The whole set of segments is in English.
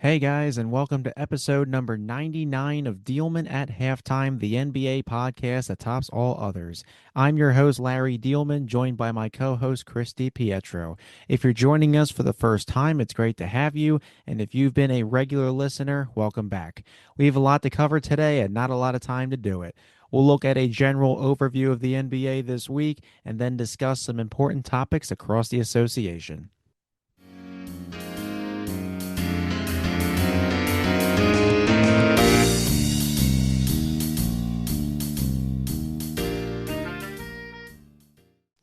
Hey guys, and welcome to episode number 99 of Diehlman at Halftime, the NBA podcast that tops all others. I'm your host, Larry Diehlman, joined by my co host, Chris DiPietro. If you're joining us for the first time, it's great to have you. And if you've been a regular listener, welcome back. We have a lot to cover today and not a lot of time to do it. We'll look at a general overview of the NBA this week and then discuss some important topics across the association.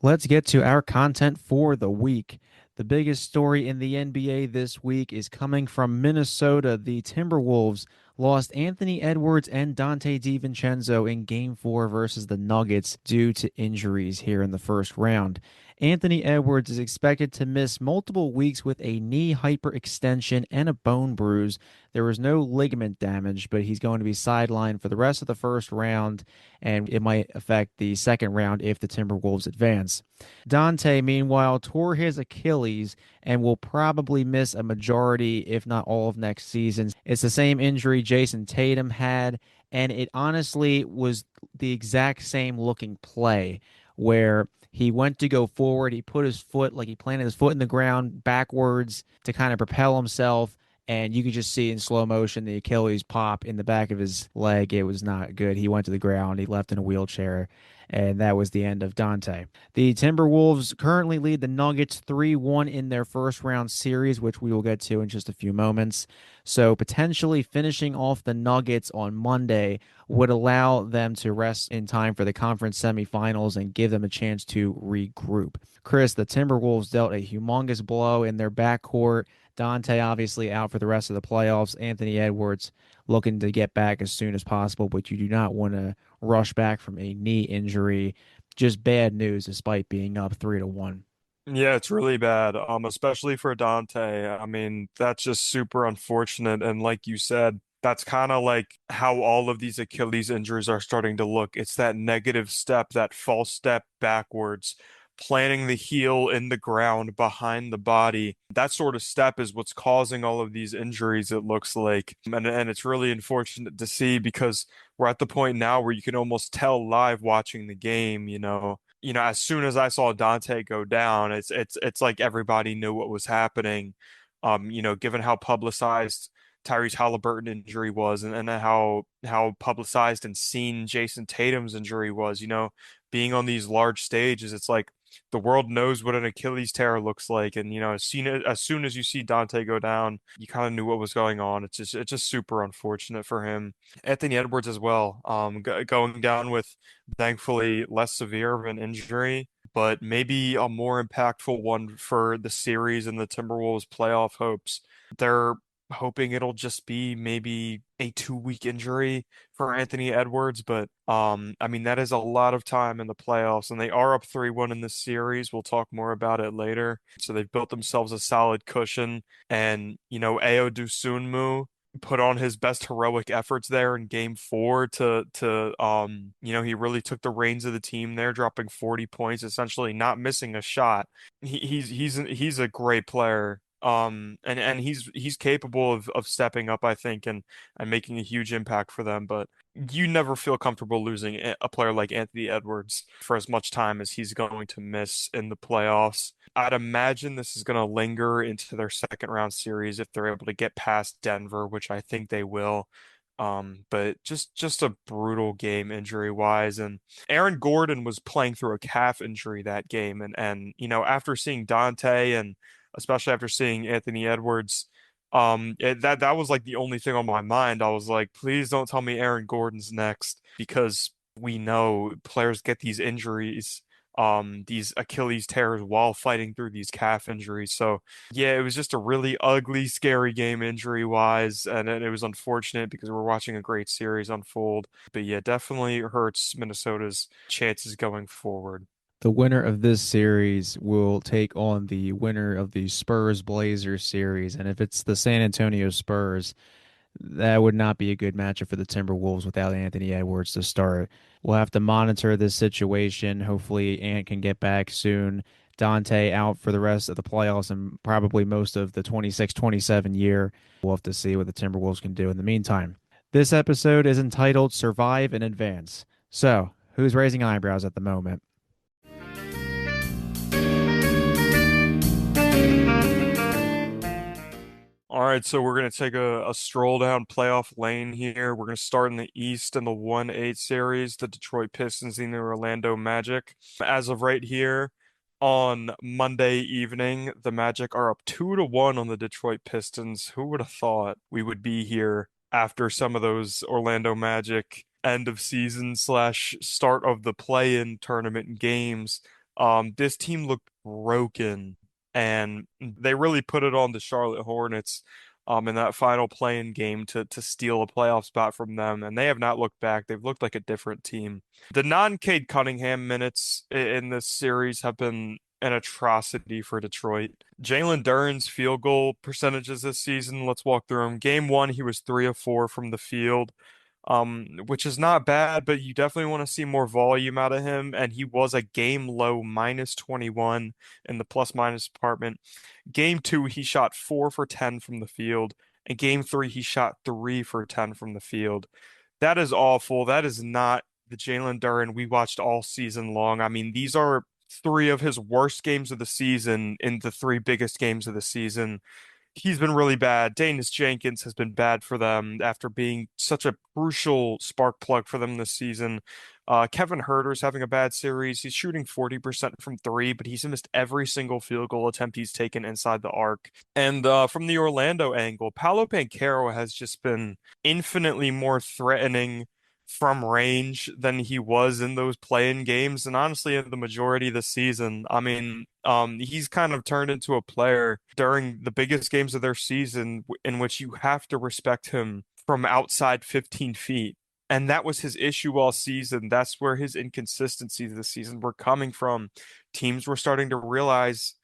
Let's get to our content for the week. The biggest story in the NBA this week is coming from Minnesota. The Timberwolves lost Anthony Edwards and Donte DiVincenzo in Game 4 versus the Nuggets due to injuries here in the first round. Anthony Edwards is expected to miss multiple weeks with a knee hyperextension and a bone bruise. There was no ligament damage, but he's going to be sidelined for the rest of the first round, and it might affect the second round if the Timberwolves advance. Donte, meanwhile, tore his Achilles and will probably miss a majority, if not all, of next season. It's the same injury Jason Tatum had, and it honestly was the exact same looking play where he went to go forward. He put his foot, like he planted his foot in the ground backwards to kind of propel himself. And you could just see in slow motion the Achilles pop in the back of his leg. It was not good. He went to the ground. He left in a wheelchair. And that was the end of Donte. The Timberwolves currently lead the Nuggets 3-1 in their first round series, which we will get to in just a few moments. So potentially finishing off the Nuggets on Monday would allow them to rest in time for the conference semifinals and give them a chance to regroup. Chris, the Timberwolves dealt a humongous blow in their backcourt. Donte obviously out for the rest of the playoffs. Anthony Edwards looking to get back as soon as possible, but you do not want to rush back from a knee injury. Just bad news despite being up 3-1. Yeah, it's really bad, especially for Dante. I mean, that's just super unfortunate. And like you said, that's kind of like how all of these Achilles injuries are starting to look. It's that negative step, that false step backwards, planting the heel in the ground behind the body. That sort of step is what's causing all of these injuries, it looks like. And it's really unfortunate to see because we're at the point now where you can almost tell live watching the game, as soon as I saw Dante go down, it's like everybody knew what was happening. Given how publicized Tyrese Halliburton injury was and how publicized and seen Jason Tatum's injury was, being on these large stages, it's like the world knows what an Achilles tear looks like. And as soon as you see Dante go down, you kind of knew what was going on. It's just super unfortunate for him. Anthony Edwards as well, going down with thankfully less severe of an injury, but maybe a more impactful one for the series and the Timberwolves playoff hopes. They're hoping it'll just be maybe a 2-week injury for Anthony Edwards, but I mean that is a lot of time in the playoffs, and they are up 3-1 in this series. We'll talk more about it later. So they've built themselves a solid cushion, and Ayo Dosunmu put on his best heroic efforts there in game 4 to he really took the reins of the team there, dropping 40 points, essentially not missing a shot. He's a great player. And he's capable of stepping up, I think, and making a huge impact for them. But you never feel comfortable losing a player like Anthony Edwards for as much time as he's going to miss in the playoffs. I'd imagine this is going to linger into their second round series if they're able to get past Denver, which I think they will. But just a brutal game injury wise. And Aaron Gordon was playing through a calf injury that game. And after seeing Dante and especially after seeing Anthony Edwards, that was like the only thing on my mind. I was like, please don't tell me Aaron Gordon's next because we know players get these injuries, these Achilles tears while fighting through these calf injuries. So yeah, it was just a really ugly, scary game injury wise, and it was unfortunate because we're watching a great series unfold. But yeah, definitely hurts Minnesota's chances going forward. The winner of this series will take on the winner of the Spurs Blazers series. And if it's the San Antonio Spurs, that would not be a good matchup for the Timberwolves without Anthony Edwards to start. We'll have to monitor this situation. Hopefully, Ant can get back soon Donte out for the rest of the playoffs and probably most of the 26-27 year. We'll have to see what the Timberwolves can do in the meantime. This episode is entitled Survive in Advance. So, who's raising eyebrows at the moment? All right, so we're going to take a stroll down playoff lane here. We're going to start in the East in the 1-8 series, the Detroit Pistons and the Orlando Magic. As of right here on Monday evening, the Magic are up 2-1 on the Detroit Pistons. Who would have thought we would be here after some of those Orlando Magic end of season slash start of the play-in tournament games? This team looked broken and they really put it on the Charlotte Hornets in that final play-in game to steal a playoff spot from them, and they have not looked back. They've looked like a different team. The non-Cade Cunningham minutes in this series have been an atrocity for Detroit. Jalen Duren's field goal percentages this season, let's walk through them. Game one, he was 3 of 4 from the field, which is not bad, but you definitely want to see more volume out of him. And he was a game low -21 in the plus minus department. Game two, he shot 4 for 10 from the field. And game three, he shot 3 for 10 from the field. That is awful. That is not the Jalen Duren we watched all season long. I mean, these are three of his worst games of the season in the three biggest games of the season. He's been really bad. Danis Jenkins has been bad for them after being such a crucial spark plug for them this season. Kevin Huerter's having a bad series. He's shooting 40% from three, but he's missed every single field goal attempt he's taken inside the arc. And from the Orlando angle, Paolo Banchero has just been infinitely more threatening from range than he was in those play-in games, and honestly, in the majority of the season. I mean, he's kind of turned into a player during the biggest games of their season in which you have to respect him from outside 15 feet. And that was his issue all season. That's where his inconsistencies this season were coming from. Teams were starting to realize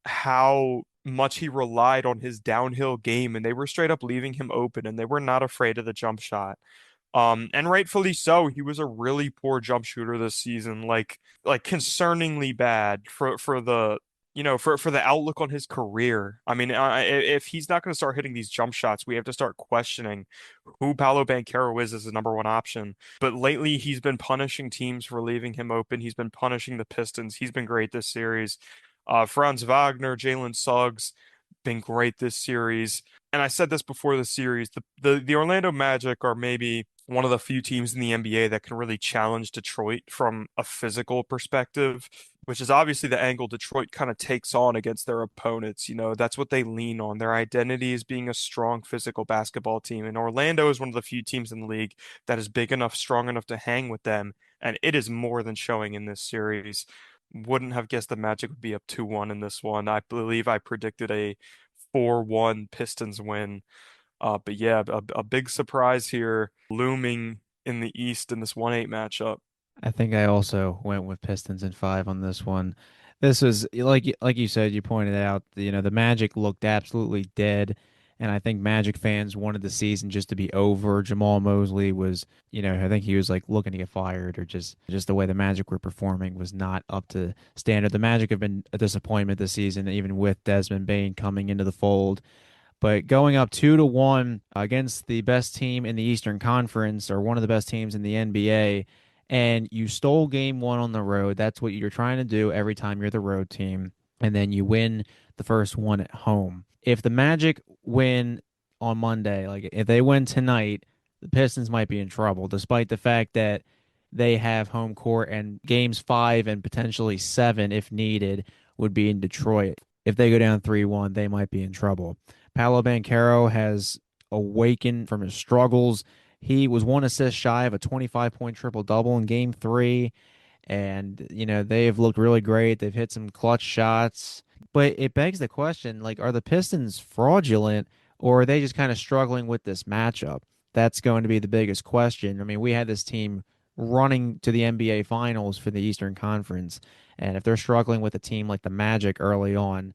how much he relied on his downhill game, and they were straight up leaving him open, and they were not afraid of the jump shot. And rightfully so. He was a really poor jump shooter this season, like concerningly bad for the for the outlook on his career. I mean, if he's not going to start hitting these jump shots, we have to start questioning who Paolo Banchero is as the number one option. But lately, he's been punishing teams for leaving him open. He's been punishing the Pistons. He's been great this series. Franz Wagner, Jalen Suggs, been great this series. And I said this before the series, the Orlando Magic are maybe one of the few teams in the NBA that can really challenge Detroit from a physical perspective, which is obviously the angle Detroit kind of takes on against their opponents. You know, that's what they lean on. Their identity is being a strong physical basketball team. And Orlando is one of the few teams in the league that is big enough, strong enough to hang with them. And it is more than showing in this series. Wouldn't have guessed the Magic would be up 2-1 in this one. I believe I predicted a 4-1 Pistons win. But yeah, a big surprise here looming in the East in this 1-8 matchup. I think I also went with Pistons in five on this one. This was like you said, you pointed out, the Magic looked absolutely dead, and I think Magic fans wanted the season just to be over. Jamal Mosley was, I think he was like looking to get fired, or just the way the Magic were performing was not up to standard. The Magic have been a disappointment this season, even with Desmond Bane coming into the fold. But going up 2-1 against the best team in the Eastern Conference, or one of the best teams in the NBA, and you stole game one on the road. That's what you're trying to do every time you're the road team. And then you win the first one at home. If the Magic win on Monday, like if they win tonight, the Pistons might be in trouble, despite the fact that they have home court, and games five and potentially seven, if needed, would be in Detroit. If they go down 3-1, they might be in trouble. Paolo Banchero has awakened from his struggles. He was one assist shy of a 25-point triple double in game three. And, they've looked really great. They've hit some clutch shots. But it begs the question, like, are the Pistons fraudulent, or are they just kind of struggling with this matchup? That's going to be the biggest question. I mean, we had this team running to the NBA Finals for the Eastern Conference. And if they're struggling with a team like the Magic early on,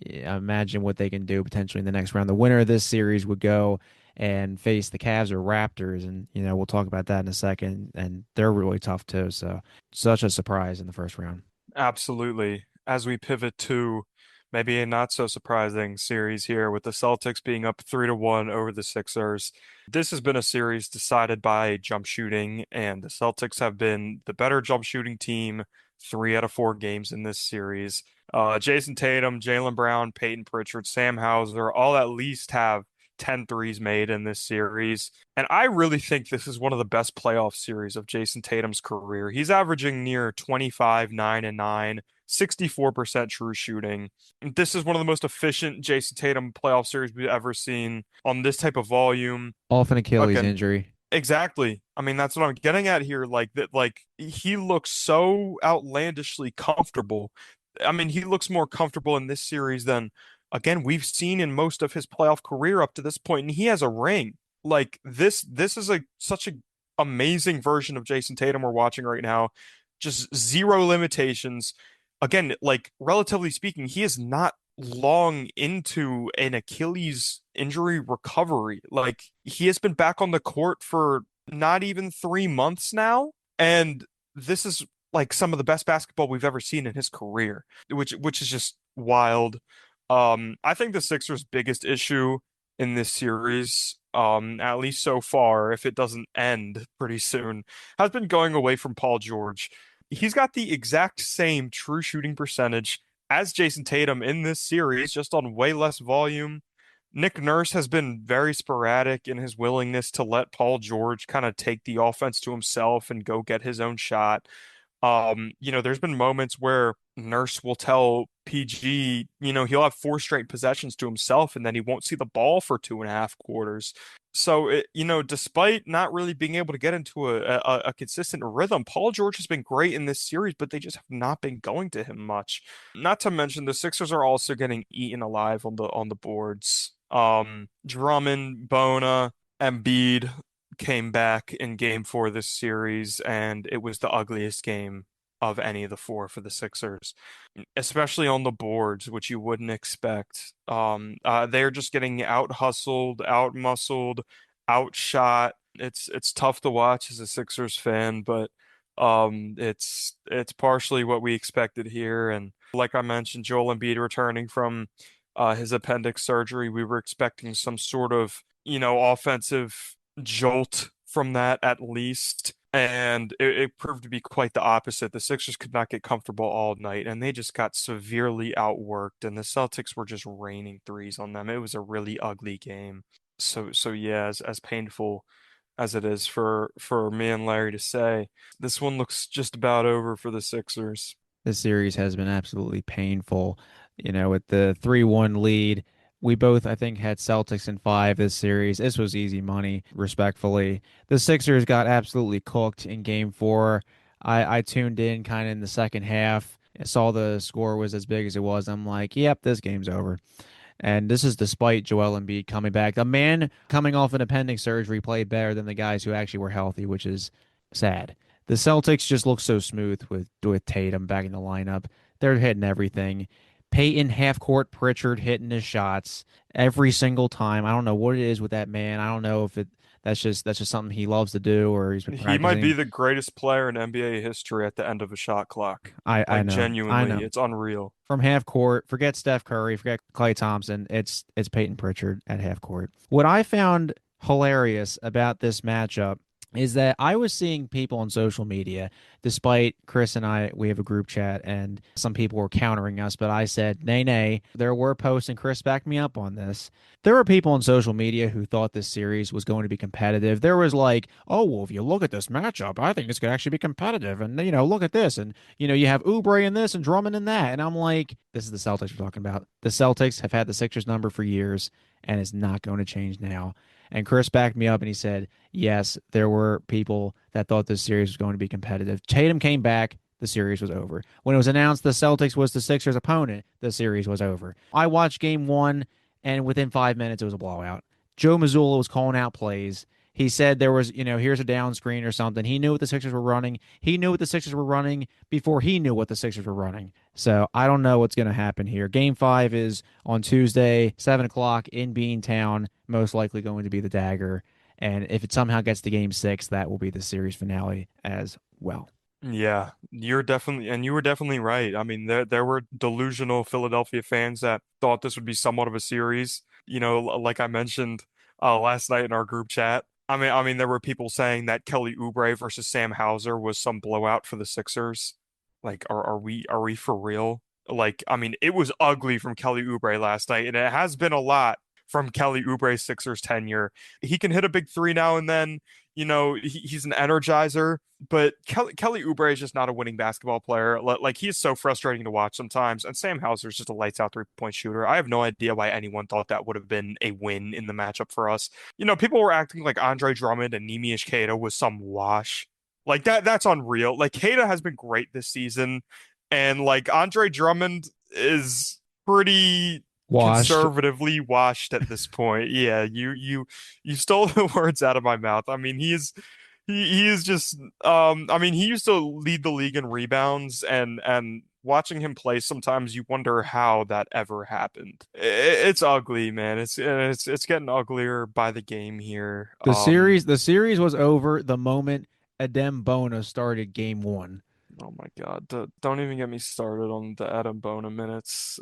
imagine what they can do potentially in the next round. The winner of this series would go and face the Cavs or Raptors, and we'll talk about that in a second. And they're really tough too. So such a surprise in the first round. Absolutely. as we pivot to maybe a not so surprising series here with the Celtics being up 3-1 over the Sixers. This has been a series decided by jump shooting, and the Celtics have been the better jump shooting team 3 out of 4 games in this series. Jason Tatum, Jaylen Brown, Peyton Pritchard, Sam Hauser all at least have 10 threes made in this series. And I really think this is one of the best playoff series of Jason Tatum's career. He's averaging near 25, 9, and 9, 64% true shooting. This is one of the most efficient Jason Tatum playoff series we've ever seen on this type of volume. Off an Achilles Again, injury. exactly. I mean, that's what I'm getting at here. Like that, like he looks so outlandishly comfortable. I mean, he looks more comfortable in this series than, again, we've seen in most of his playoff career up to this point, and he has a ring. Like this is a such a amazing version of Jason Tatum we're watching right now. Just zero limitations. Again, like relatively speaking, he is not long into an Achilles injury recovery. Like he has been back on the court for not even 3 months now, and this is like some of the best basketball we've ever seen in his career, which is just wild. I think the Sixers' biggest issue in this series, at least so far, if it doesn't end pretty soon, has been going away from Paul George. He's got the exact same true shooting percentage as Jason Tatum in this series, just on way less volume. Nick Nurse has been very sporadic in his willingness to let Paul George kind of take the offense to himself and go get his own shot. There's been moments where Nurse will tell PG, he'll have 4 straight possessions to himself and then he won't see the ball for 2.5 quarters. So, despite not really being able to get into a consistent rhythm, Paul George has been great in this series, but they just have not been going to him much. Not to mention the Sixers are also getting eaten alive on the boards. Drummond, Bona, Embiid came back in game 4 this series, and it was the ugliest game of any of the four for the Sixers, especially on the boards, which you wouldn't expect. They're just getting out hustled, out muscled, outshot. It's tough to watch as a Sixers fan, but it's partially what we expected here. And like I mentioned, Joel Embiid returning from his appendix surgery, we were expecting some sort of, offensive jolt from that at least. And it proved to be quite the opposite. The Sixers could not get comfortable all night, and they just got severely outworked, and the Celtics were just raining threes on them. It was a really ugly game. So yeah, as painful as it is for me and Larry to say, this one looks just about over for the Sixers. This series has been absolutely painful. With the 3-1 lead, we both, I think, had Celtics in five this series. This was easy money, respectfully. The Sixers got absolutely cooked in game 4. I tuned in kind of in the second half. I saw the score was as big as it was. I'm like, yep, this game's over. And this is despite Joel Embiid coming back. The man coming off an appendix surgery played better than the guys who actually were healthy, which is sad. The Celtics just look so smooth with Tatum back in the lineup. They're hitting everything. Peyton half court Pritchard hitting his shots every single time. I don't know what it is with that man. I don't know if that's just something he loves to do or he's been He might be practicing. the greatest player in NBA history at the end of a shot clock. I Like know. I genuinely, know. it's unreal. From half court, forget Steph Curry, forget Klay Thompson. It's Peyton Pritchard at half court. What I found hilarious about this matchup is that I was seeing people on social media, despite Chris and I, we have a group chat, and some people were countering us, but I said, nay, nay. There were posts, and Chris backed me up on this. There were people on social media who thought this series was going to be competitive. There was like, oh, well, if you look at this matchup, I think it's going to actually be competitive. And, look at this. And, you have Oubre in this and Drummond in that. And I'm like, this is the Celtics we're talking about. The Celtics have had the Sixers number for years, and it's not going to change now. And Chris backed me up and he said, yes, there were people that thought this series was going to be competitive. Tatum came back. The series was over. When it was announced the Celtics was the Sixers' opponent, the series was over. I watched game 1, and within 5 minutes, it was a blowout. Joe Mazzulla was calling out plays. He said there was, here's a down screen or something. He knew what the Sixers were running. He knew what the Sixers were running before he knew what the Sixers were running. So I don't know what's going to happen here. Game 5 is on Tuesday, 7 o'clock in Beantown, most likely going to be the dagger. And if it somehow gets to game 6, that will be the series finale as well. Yeah, you were definitely right. I mean, there were delusional Philadelphia fans that thought this would be somewhat of a series. Like I mentioned last night in our group chat. I mean, there were people saying that Kelly Oubre versus Sam Hauser was some blowout for the Sixers. Like, are we for real? Like, I mean, it was ugly from Kelly Oubre last night, and it has been a lot from Kelly Oubre's Sixers tenure. He can hit a big three now and then. He's an energizer. But Kelly Oubre is just not a winning basketball player. Like he is so frustrating to watch sometimes. And Sam Hauser is just a lights out 3-point shooter. I have no idea why anyone thought that would have been a win in the matchup for us. People were acting like Andre Drummond and Neemias Queta was some wash. Like that's unreal. Like Queta has been great this season, and like Andre Drummond is pretty Washed. conservatively washed at this point. Yeah, you stole the words out of my mouth. I mean, he is just I mean he used to lead the league in rebounds and watching him play sometimes you wonder how that ever happened. It's ugly, man. It's getting uglier by the game here. The series was over the moment Adem Bona started game one. Oh my God. Don't even get me started on the Adam Bona minutes.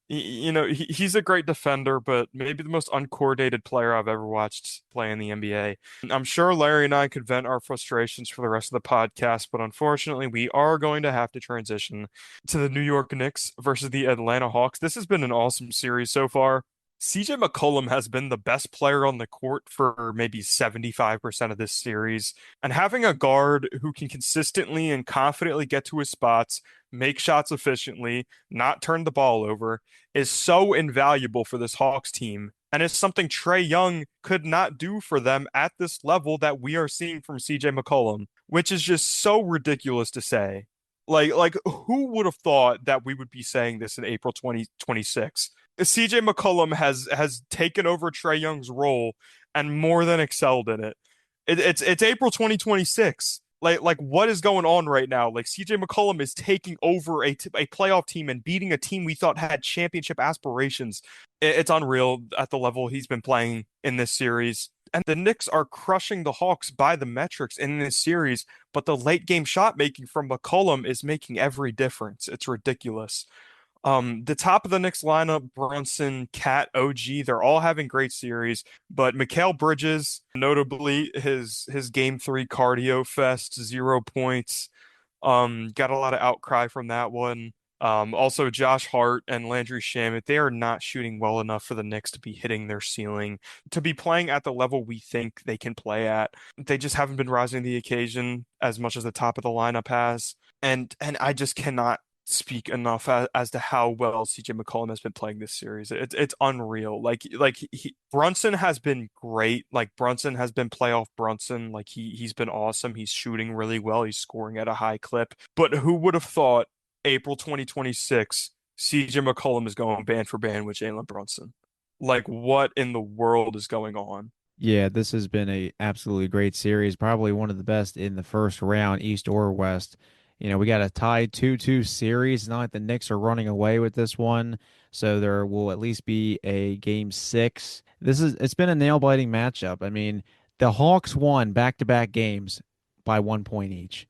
He's a great defender, but maybe the most uncoordinated player I've ever watched play in the NBA. I'm sure Larry and I could vent our frustrations for the rest of the podcast, but unfortunately, we are going to have to transition to the New York Knicks versus the Atlanta Hawks. This has been an awesome series so far. CJ McCollum has been the best player on the court for maybe 75% of this series. And having a guard who can consistently and confidently get to his spots, make shots efficiently, not turn the ball over, is so invaluable for this Hawks team. And it's something Trae Young could not do for them at this level that we are seeing from CJ McCollum, which is just so ridiculous to say. Like who would have thought that we would be saying this in April 2026? CJ McCollum has taken over Trae Young's role and more than excelled in it. It's April 2026. Like what is going on right now? Like CJ McCollum is taking over a playoff team and beating a team we thought had championship aspirations. It's unreal at the level he's been playing in this series. And the Knicks are crushing the Hawks by the metrics in this series, but the late game shot making from McCollum is making every difference. It's ridiculous. The top of the Knicks lineup, Brunson, Cat, OG, they're all having great series, but Mikal Bridges, notably his game three cardio fest, 0 points. Got a lot of outcry from that one. Also Josh Hart and Landry Shamet, they are not shooting well enough for the Knicks to be hitting their ceiling, to be playing at the level we think they can play at. They just haven't been rising to the occasion as much as the top of the lineup has. And I just cannot speak enough as to how well CJ McCollum has been playing this series. It's unreal. Brunson has been great. Like Brunson has been playoff Brunson. Like he's been awesome. He's shooting really well. He's scoring at a high clip. But who would have thought April 2026 CJ McCollum is going band for band with Jalen Brunson? Like what in the world is going on? Yeah, this has been a absolutely great series, probably one of the best in the first round, East or West. We got a tied 2-2 series. Not like the Knicks are running away with this one, so there will at least be a game six. It's been a nail-biting matchup. I mean, the Hawks won back-to-back games by 1 point each.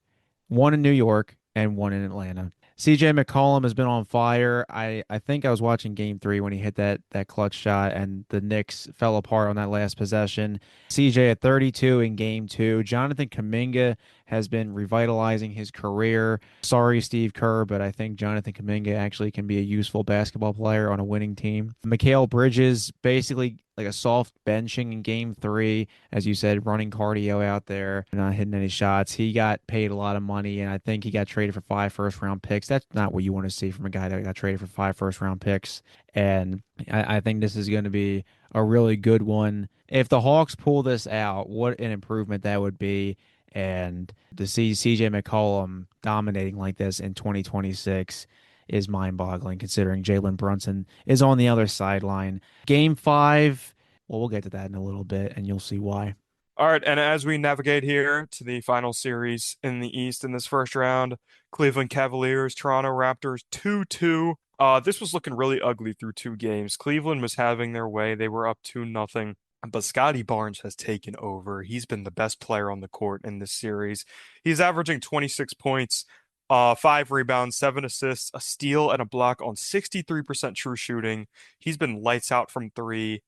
One in New York and one in Atlanta. CJ McCollum has been on fire. I think I was watching game three when he hit that clutch shot and the Knicks fell apart on that last possession. CJ at 32 in game two. Jonathan Kuminga has been revitalizing his career. Sorry, Steve Kerr, but I think Jonathan Kuminga actually can be a useful basketball player on a winning team. Mikal Bridges, basically like a soft benching in game three, as you said, running cardio out there, not hitting any shots. He got paid a lot of money, and I think he got traded for 5 first-round picks. That's not what you want to see from a guy that got traded for 5 first-round picks. And I think this is going to be a really good one. If the Hawks pull this out, what an improvement that would be. And to see CJ McCollum dominating like this in 2026 is mind-boggling, considering Jalen Brunson is on the other sideline. Game five, well, we'll get to that in a little bit, and you'll see why. All right, and as we navigate here to the final series in the East in this first round, Cleveland Cavaliers, Toronto Raptors 2-2. This was looking really ugly through two games. Cleveland was having their way. They were up 2-0. But Scotty Barnes has taken over. He's been the best player on the court in this series. He's averaging 26 points, 5 rebounds, 7 assists, a steal, and a block on 63% true shooting. He's been lights out from three,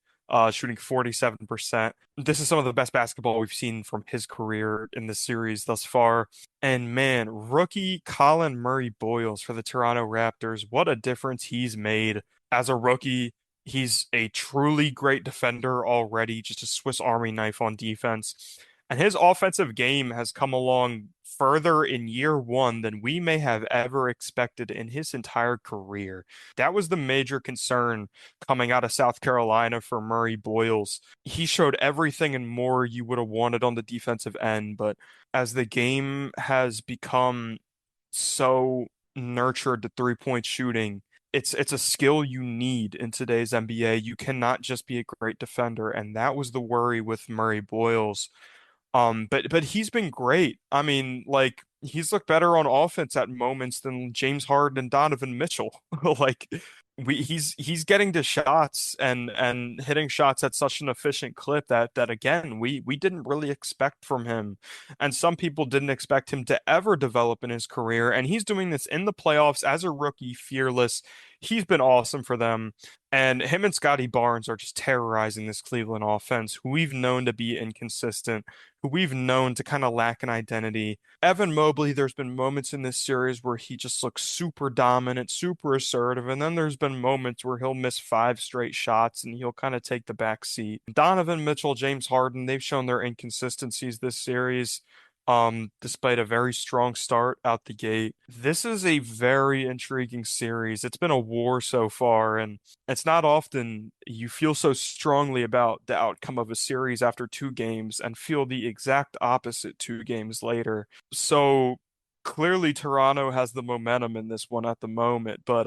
shooting 47%. This is some of the best basketball we've seen from his career in the series thus far. And man, rookie Colin Murray Boyles for the Toronto Raptors, what a difference he's made as a rookie. He's a truly great defender already, just a Swiss Army knife on defense. And his offensive game has come along further in year one than we may have ever expected in his entire career. That was the major concern coming out of South Carolina for Murray Boyles. He showed everything and more you would have wanted on the defensive end, but as the game has become so nurtured to three-point shooting, it's a skill you need in today's NBA. You cannot just be a great defender, and that was the worry with Murray Boyles. But he's been great. I mean, like he's looked better on offense at moments than James Harden and Donovan Mitchell. Like he's getting to shots and hitting shots at such an efficient clip that again we didn't really expect from him. And some people didn't expect him to ever develop in his career. And he's doing this in the playoffs as a rookie, fearless. He's been awesome for them. And him and Scotty Barnes are just terrorizing this Cleveland offense, who we've known to be inconsistent, who we've known to kind of lack an identity. Evan Mobley, there's been moments in this series where he just looks super dominant, super assertive, and then there's been moments where he'll miss 5 straight shots and he'll kind of take the back seat. Donovan Mitchell, James Harden, they've shown their inconsistencies this series. Despite a very strong start out the gate. This is a very intriguing series. It's been a war so far, and it's not often you feel so strongly about the outcome of a series after 2 games and feel the exact opposite 2 games later. So clearly Toronto has the momentum in this one at the moment, but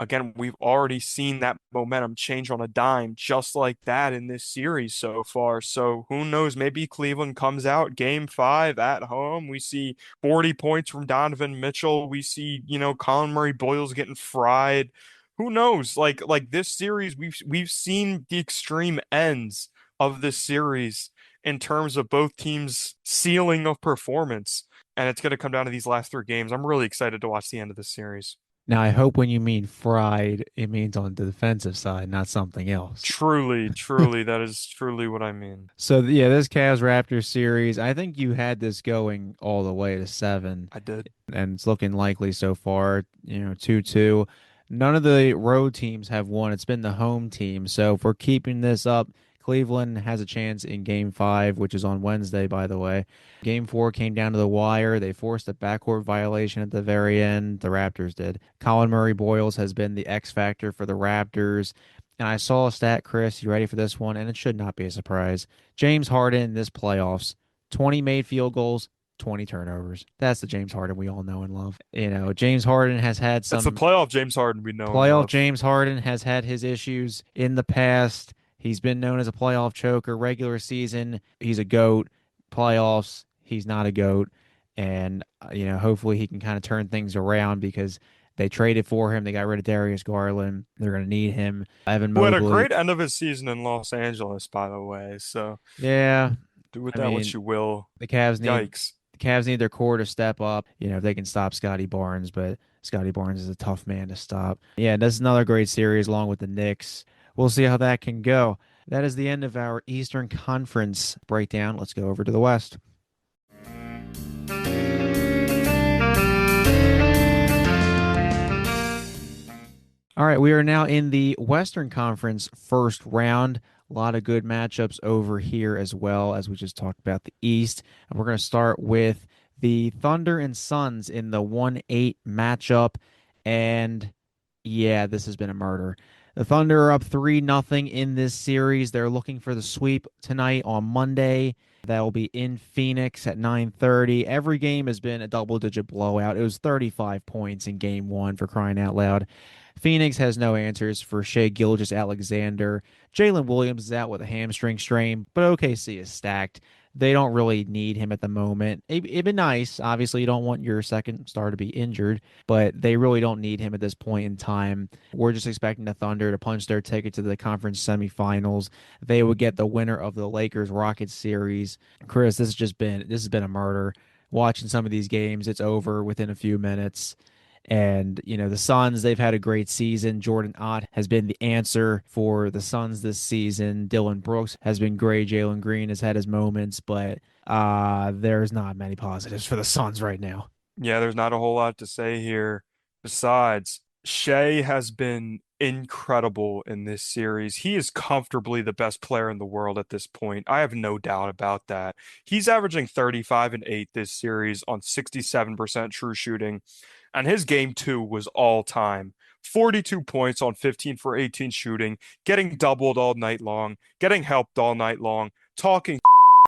again, we've already seen that momentum change on a dime just like that in this series so far. So who knows, maybe Cleveland comes out game 5 at home. We see 40 points from Donovan Mitchell. We see, Colin Murray Boyles getting fried. Who knows? Like this series, we've seen the extreme ends of this series in terms of both teams' ceiling of performance. And it's going to come down to these last 3 games. I'm really excited to watch the end of this series. Now, I hope when you mean fried, it means on the defensive side, not something else. Truly, truly, that is truly what I mean. So yeah, this Cavs Raptors series, I think you had this going all the way to 7, I did. and it's looking likely so far. 2-2. None of the road teams have won. It's been the home team. So if we're keeping this up, Cleveland has a chance in Game 5, which is on Wednesday, by the way. Game 4 came down to the wire. They forced a backcourt violation at the very end. The Raptors did. Colin Murray Boyles has been the X factor for the Raptors. And I saw a stat, Chris. You ready for this one? And it should not be a surprise. James Harden in this playoffs, 20 made field goals, 20 turnovers. That's the James Harden we all know and love. James Harden has had That's the some playoff James Harden we know and playoff. love. James Harden has had his issues in the past. He's been known as a playoff choker. Regular season, he's a GOAT. Playoffs, he's not a GOAT. And, hopefully he can kind of turn things around because they traded for him. They got rid of Darius Garland. They're going to need him. Evan Who had a Mobley. great end of his season in Los Angeles, by the way. So Yeah. do with I that what mean, you will. the Cavs need Yikes. the Cavs need their core to step up, if they can stop Scotty Barnes, but Scotty Barnes is a tough man to stop. Yeah, that's another great series along with the Knicks. We'll see how that can go. That is the end of our Eastern Conference breakdown. Let's go over to the West. All right, we are now in the Western Conference first round. A lot of good matchups over here as well as we just talked about the East. And we're going to start with the Thunder and Suns in the 1-8 matchup. And yeah, this has been a murder. The Thunder are up 3-0 in this series. They're looking for the sweep tonight on Monday. That will be in Phoenix at 9:30. Every game has been a double-digit blowout. It was 35 points in game 1 for crying out loud. Phoenix has no answers for Shea Gilgeous-Alexander. Jalen Williams is out with a hamstring strain, but OKC is stacked. They don't really need him at the moment. It'd be nice. Obviously, you don't want your second star to be injured, but they really don't need him at this point in time. We're just expecting the Thunder to punch their ticket to the conference semifinals. They would get the winner of the Lakers Rockets series. Chris, this has been a murder. Watching some of these games, it's over within a few minutes. And, the Suns, they've had a great season. Jordan Ott has been the answer for the Suns this season. Dylan Brooks has been great. Jalen Green has had his moments, but there's not many positives for the Suns right now. Yeah, there's not a whole lot to say here. Besides, Shea has been incredible in this series. He is comfortably the best player in the world at this point. I have no doubt about that. He's averaging 35 and 8 this series on 67% true shooting, and his game two was all time. 42 points on 15 for 18 shooting, getting doubled all night long, getting helped all night long, talking.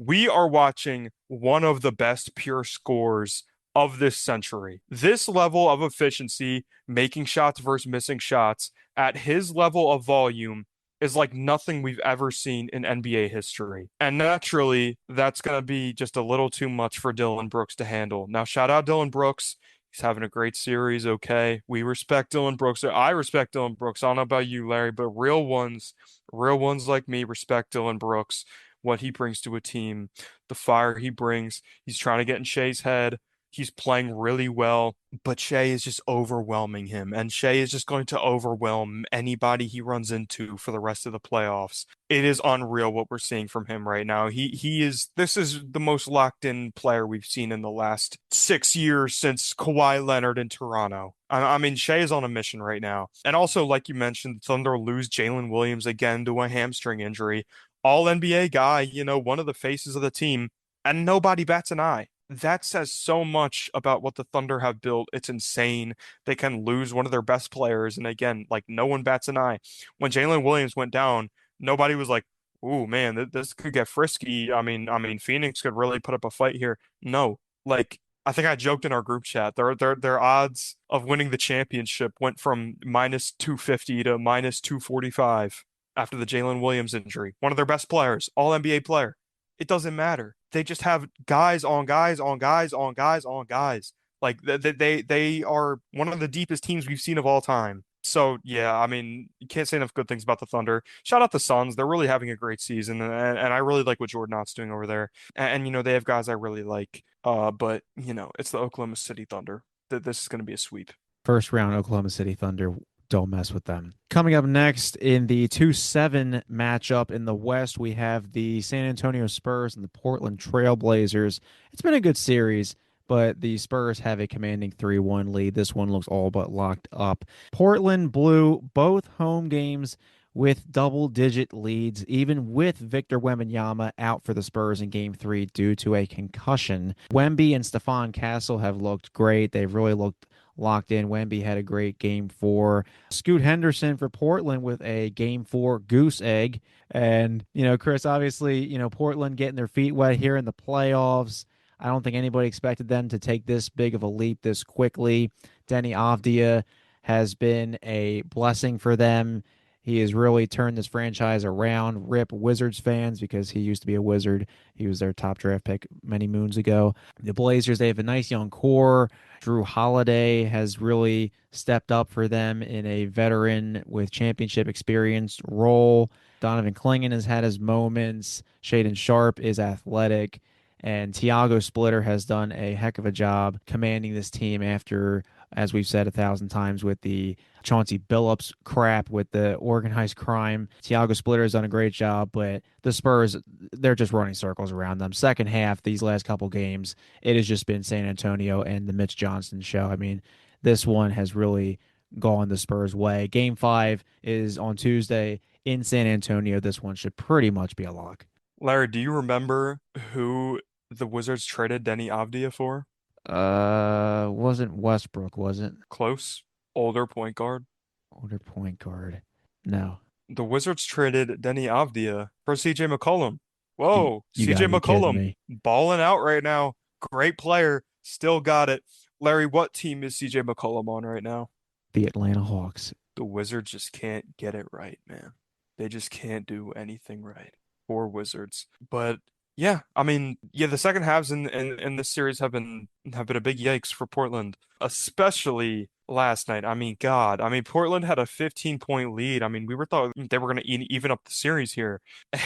We are watching one of the best pure scores of this century. This level of efficiency, making shots versus missing shots at his level of volume is like nothing we've ever seen in NBA history. And naturally, that's going to be just a little too much for Dylan Brooks to handle. Now, shout out Dylan Brooks. He's having a great series. Okay. We respect Dylan Brooks. I respect Dylan Brooks. I don't know about you, Larry, but real ones like me respect Dylan Brooks, what he brings to a team, the fire he brings. He's trying to get in Shea's head. He's playing really well, but Shea is just overwhelming him, and Shea is just going to overwhelm anybody he runs into for the rest of the playoffs. It is unreal what we're seeing from him right now. He is this is the most locked in player we've seen in the last 6 years since Kawhi Leonard in Toronto. I mean, Shea is on a mission right now. And also, like you mentioned, Thunder lose Jalen Williams again to a hamstring injury. All NBA guy, one of the faces of the team, and nobody bats an eye. That says so much about what the Thunder have built. It's insane. They can lose one of their best players, and again, like no one bats an eye. When Jalen Williams went down, nobody was like, "Ooh, man, this could get frisky." I mean, Phoenix could really put up a fight here. No, like I think I joked in our group chat, their odds of winning the championship went from minus 250 to minus 245 after the Jalen Williams injury. One of their best players, all NBA player. It doesn't matter. They just have guys on guys on guys on guys on guys. Like they are one of the deepest teams we've seen of all time. So yeah, I mean, you can't say enough good things about the Thunder. Shout out the Suns. They're really having a great season, and I really like what Jordan Knott's doing over there. And they have guys I really like. But it's the Oklahoma City Thunder. This is going to be a sweep. First round Oklahoma City Thunder. Don't mess with them. Coming up next in the 2-7 matchup in the West, we have the San Antonio Spurs and the Portland Trail Blazers. It's been a good series, but the Spurs have a commanding 3-1 lead. This one looks all but locked up. Portland blew both home games with double-digit leads, even with Victor Wembanyama out for the Spurs in Game 3 due to a concussion. Wemby and Stephon Castle have looked great. They've really looked locked in. Wemby had a great Game 4. Scoot Henderson for Portland with a Game 4 goose egg. And, Chris, obviously, Portland getting their feet wet here in the playoffs. I don't think anybody expected them to take this big of a leap this quickly. Denny Avdia has been a blessing for them. He has really turned this franchise around. Rip Wizards fans, because he used to be a Wizard. He was their top draft pick many moons ago. The Blazers, they have a nice young core. Drew Holiday has really stepped up for them in a veteran with championship experience role. Donovan Clingan has had his moments. Shaden Sharp is athletic. And Tiago Splitter has done a heck of a job commanding this team after, as we've said 1,000 times, with the Chauncey Billups crap with the organized crime. Tiago Splitter has done a great job, but the Spurs, they're just running circles around them. Second half, these last couple games, it has just been San Antonio and the Mitch Johnson show. I mean, this one has really gone the Spurs' way. Game 5 is on Tuesday in San Antonio. This one should pretty much be a lock. Larry, do you remember who the Wizards traded Denny Avdia for? Wasn't Westbrook, was it? Close. Older point guard. Older point guard. No. The Wizards traded Denny Avdia for CJ McCollum. You Whoa, you CJ gotta be kidding McCollum me. balling out right now. Great player. Still got it. Larry, what team is CJ McCollum on right now? The Atlanta Hawks. The Wizards just can't get it right, man. They just can't do anything right. Poor Wizards. But yeah, I mean, yeah, the second halves in this series have been a big yikes for Portland, especially last night. I mean, God, I mean, Portland had a 15-point lead. I mean, we were thought they were going to even up the series here,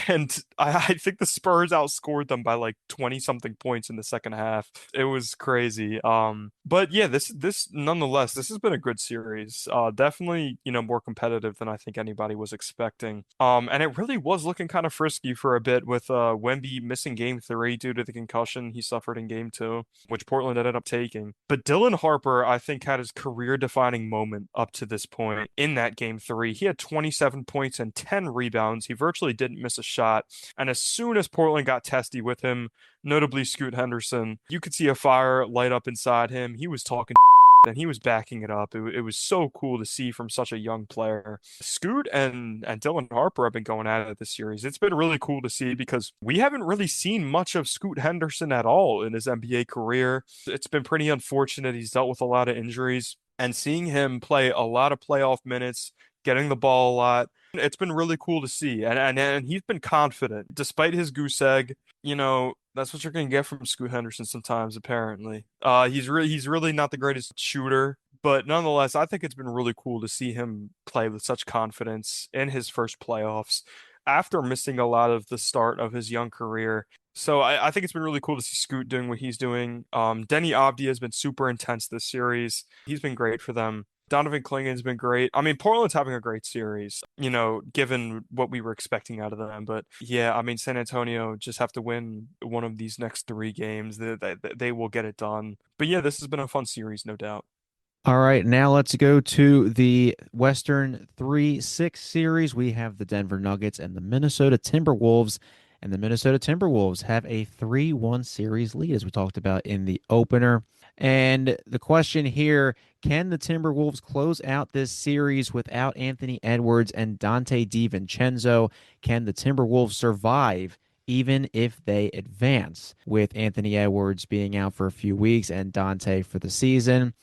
and I think the Spurs outscored them by like 20 something points in the second half. It was crazy. But yeah, this nonetheless, this has been a good series. Definitely, more competitive than I think anybody was expecting. And it really was looking kind of frisky for a bit with Wemby missing game three due to the concussion he suffered in game two, which Portland ended up taking. But Dylan Harper, I think, had his career-defining moment up to this point in that game three. He had 27 points and 10 rebounds. He virtually didn't miss a shot. And as soon as Portland got testy with him, notably Scoot Henderson, you could see a fire light up inside him. He was talking and he was backing it up. It was so cool to see from such a young player. Scoot and Dylan Harper have been going at it this series. It's been really cool to see because we haven't really seen much of Scoot Henderson at all in his NBA career. It's been pretty unfortunate. He's dealt with a lot of injuries, and seeing him play a lot of playoff minutes, getting the ball a lot, it's been really cool to see. And he's been confident despite his goose egg. That's what you're gonna get from Scoot Henderson sometimes, apparently. He's really not the greatest shooter, but nonetheless, I think it's been really cool to see him play with such confidence in his first playoffs after missing a lot of the start of his young career. So I think it's been really cool to see Scoot doing what he's doing. Denny Avdia has been super intense this series. He's been great for them. Donovan Clingan's been great. I mean, Portland's having a great series, given what we were expecting out of them. But yeah, I mean, San Antonio just have to win one of these next three games. They will get it done. But yeah, this has been a fun series, no doubt. All right, now let's go to the Western 3-6 series. We have the Denver Nuggets and the Minnesota Timberwolves. And the Minnesota Timberwolves have a 3-1 series lead, as we talked about in the opener. And the question here, can the Timberwolves close out this series without Anthony Edwards and Donte DiVincenzo? Can the Timberwolves survive even if they advance, with Anthony Edwards being out for a few weeks and Donte for the season?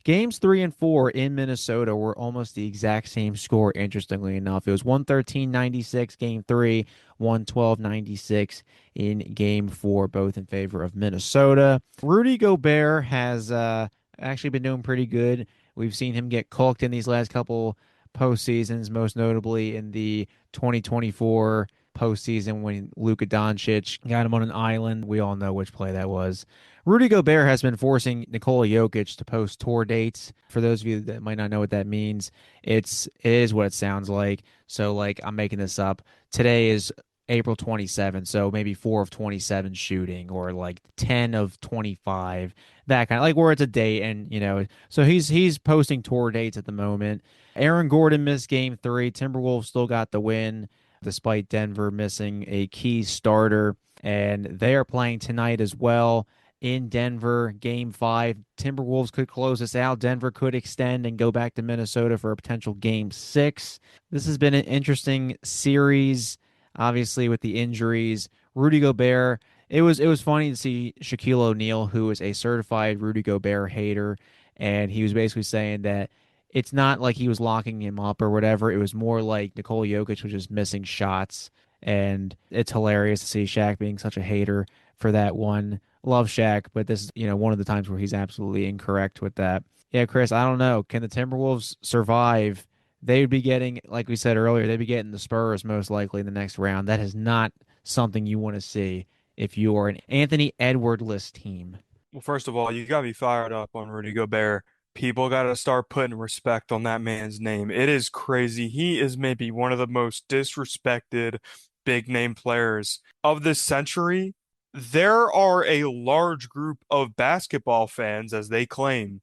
Games 3 and 4 in Minnesota were almost the exact same score, interestingly enough. It was 113-96 game three, 112-96 in game four, both in favor of Minnesota. Rudy Gobert has actually been doing pretty good. We've seen him get cooked in these last couple postseasons, most notably in the 2024 postseason when Luka Doncic got him on an island. We all know which play that was. Rudy Gobert has been forcing Nikola Jokic to post tour dates. For those of you that might not know what that means, it is what it sounds like. So, like, I'm making this up. Today is April 27th, so maybe 4 of 27 shooting, or like 10 of 25, that kind of, like, where it's a date. And so he's posting tour dates at the moment. Aaron Gordon missed game three. Timberwolves still got the win despite Denver missing a key starter, and they are playing tonight as well in Denver, game five. Timberwolves could close this out. Denver could extend and go back to Minnesota for a potential game six. This has been an interesting series, obviously, with the injuries. Rudy Gobert, it was funny to see Shaquille O'Neal, who is a certified Rudy Gobert hater, and he was basically saying that it's not like he was locking him up or whatever. It was more like Nikola Jokic was just missing shots. And it's hilarious to see Shaq being such a hater for that one. Love Shaq, but this is, one of the times where he's absolutely incorrect with that. Yeah, Chris, I don't know. Can the Timberwolves survive? They would be getting, like we said earlier, they'd be getting the Spurs most likely in the next round. That is not something you want to see if you are an Anthony Edward-less team. Well, first of all, you got to be fired up on Rudy Gobert. People got to start putting respect on that man's name. It is crazy. He is maybe one of the most disrespected big name players of this century. There are a large group of basketball fans, as they claim,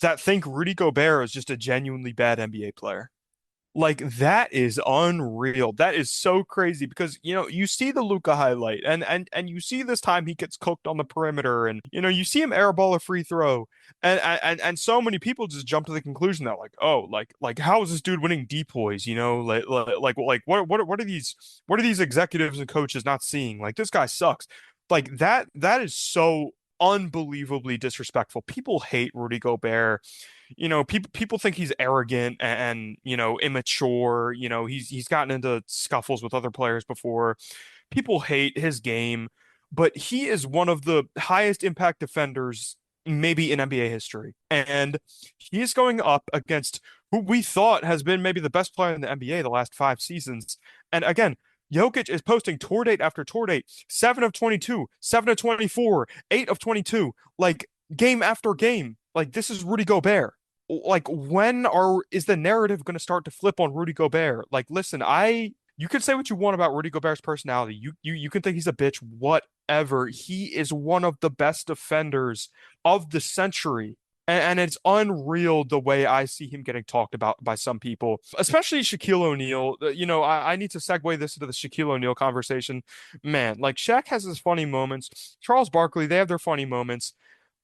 that think Rudy Gobert is just a genuinely bad NBA player. Like, that is unreal. That is so crazy because you see the Luca highlight, and you see this time he gets cooked on the perimeter, and you see him airball a free throw, and so many people just jump to the conclusion that, like, oh, like how is this dude winning depoys? What are these executives and coaches not seeing? Like, this guy sucks. Like, that is so unbelievably disrespectful. People hate Rudy Gobert. people think he's arrogant and immature. He's gotten into scuffles with other players before. People hate his game, but he is one of the highest impact defenders maybe in NBA history. And he is going up against who we thought has been maybe the best player in the NBA the last 5 seasons. And again, Jokic is posting tour date after tour date, 7 of 22, 7 of 24, 8 of 22, like game after game. Like this is Rudy Gobert. Like when are is the narrative going to start to flip on Rudy Gobert? Like listen, I you can say what you want about Rudy Gobert's personality. You can think he's a bitch, whatever. He is one of the best defenders of the century. And it's unreal the way I see him getting talked about by some people, especially Shaquille O'Neal. I need to segue this into the Shaquille O'Neal conversation. Man, like Shaq has his funny moments. Charles Barkley, they have their funny moments.